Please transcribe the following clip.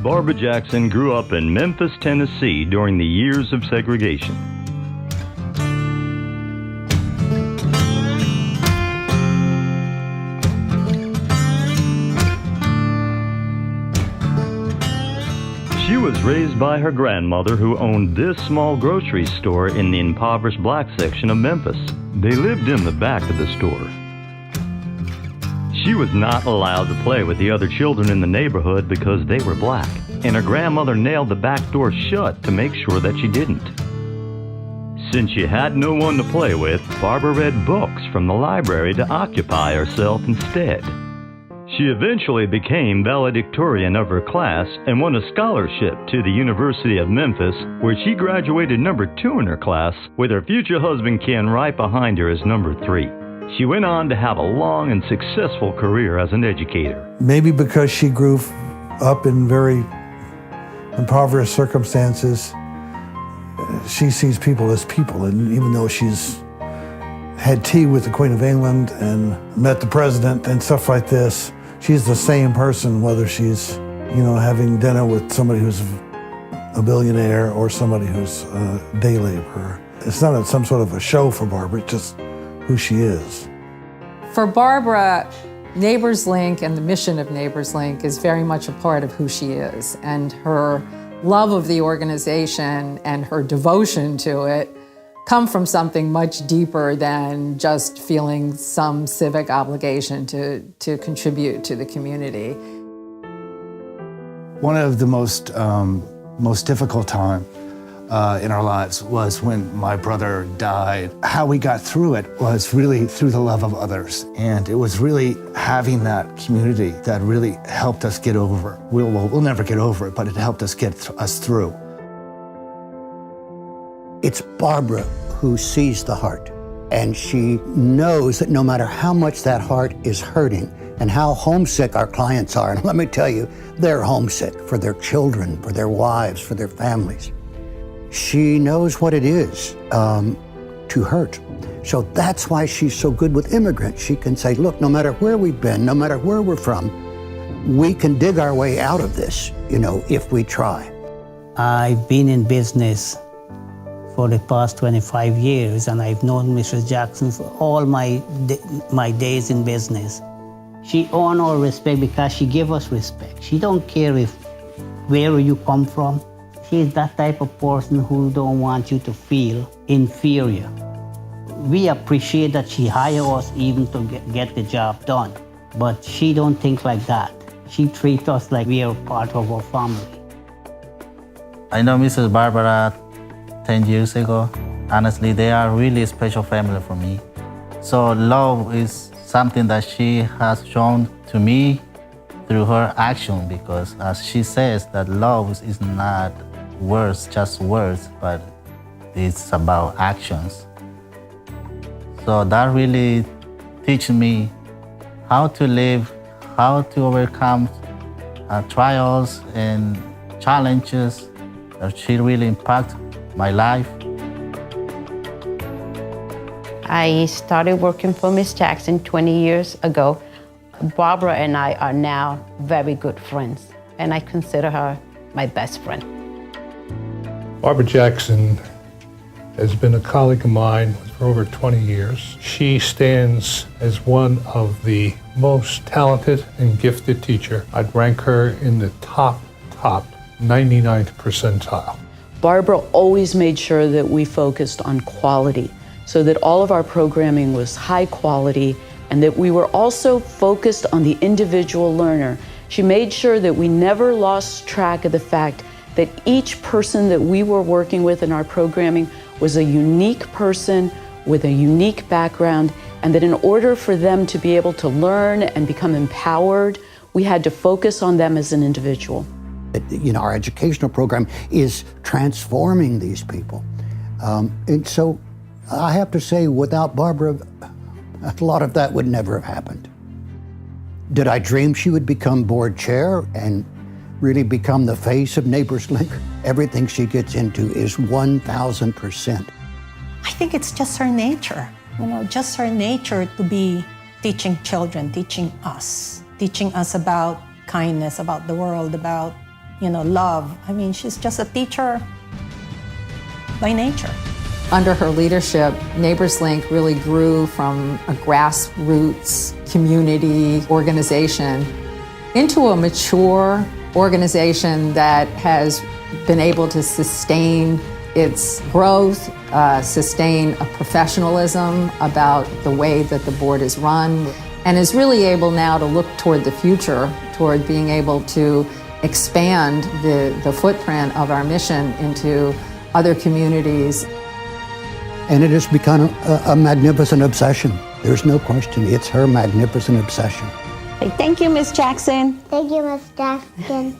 Barbara Jackson grew up in Memphis, Tennessee during the years of segregation. She was raised by her grandmother, who owned this small grocery store in the impoverished black section of Memphis. They lived in the back of the store. She was not allowed to play with the other children in the neighborhood because they were black, and her grandmother nailed the back door shut to make sure that she didn't. Since she had no one to play with, Barbara read books from the library to occupy herself instead. She eventually became valedictorian of her class and won a scholarship to the University of Memphis, where she graduated number 2 in her class, with her future husband Ken right behind her as number 3. She went on to have a long and successful career as an educator. Maybe because she grew up in very impoverished circumstances, she sees people as people, and even though she's had tea with the Queen of England and met the president and stuff like this, she's the same person whether she's, having dinner with somebody who's a billionaire or somebody who's a day laborer. It's not some sort of a show for Barbara, it's just who she is. For Barbara, Neighbors Link and the mission of Neighbors Link is very much a part of who she is, and her love of the organization and her devotion to it come from something much deeper than just feeling some civic obligation to contribute to the community. One of the most difficult time in our lives was when my brother died. How we got through it was really through the love of others. And it was really having that community that really helped us get over it. We'll never get over it, but it helped us get us through. It's Barbara who sees the heart, and she knows that no matter how much that heart is hurting and how homesick our clients are, and let me tell you, they're homesick for their children, for their wives, for their families. She knows what it is to hurt. So that's why she's so good with immigrants. She can say, look, no matter where we've been, no matter where we're from, we can dig our way out of this, if we try. I've been in business for the past 25 years, and I've known Mrs. Jackson for all my days in business. She earned our respect because she gave us respect. She don't care where you come from. She's that type of person who don't want you to feel inferior. We appreciate that she hired us even to get the job done, but she don't think like that. She treats us like we are part of her family. I know Mrs. Barbara 10 years ago. Honestly, they are really a special family for me. So love is something that she has shown to me through her action, because as she says, that love is not words, just words, but it's about actions. So that really teaches me how to live, how to overcome trials and challenges. She really impacted my life. I started working for Miss Jackson 20 years ago. Barbara and I are now very good friends, and I consider her my best friend. Barbara Jackson has been a colleague of mine for over 20 years. She stands as one of the most talented and gifted teacher. I'd rank her in the top 99th percentile. Barbara always made sure that we focused on quality, so that all of our programming was high quality, and that we were also focused on the individual learner. She made sure that we never lost track of the fact that each person that we were working with in our programming was a unique person with a unique background, and that in order for them to be able to learn and become empowered, we had to focus on them as an individual. Our educational program is transforming these people. And so I have to say, without Barbara, a lot of that would never have happened. Did I dream she would become board chair and really become the face of Neighbors Link? Everything she gets into is 1,000%. I think it's just her nature, just her nature to be teaching children, teaching us about kindness, about the world, about love. I mean, she's just a teacher by nature. Under her leadership, Neighbors Link really grew from a grassroots community organization into a mature organization that has been able to sustain its growth, sustain a professionalism about the way that the board is run, and is really able now to look toward the future, toward being able to expand the footprint of our mission into other communities. And it has become a magnificent obsession. There's no question. It's her magnificent obsession. Thank you, Miss Jackson. Thank you, Miss Jackson.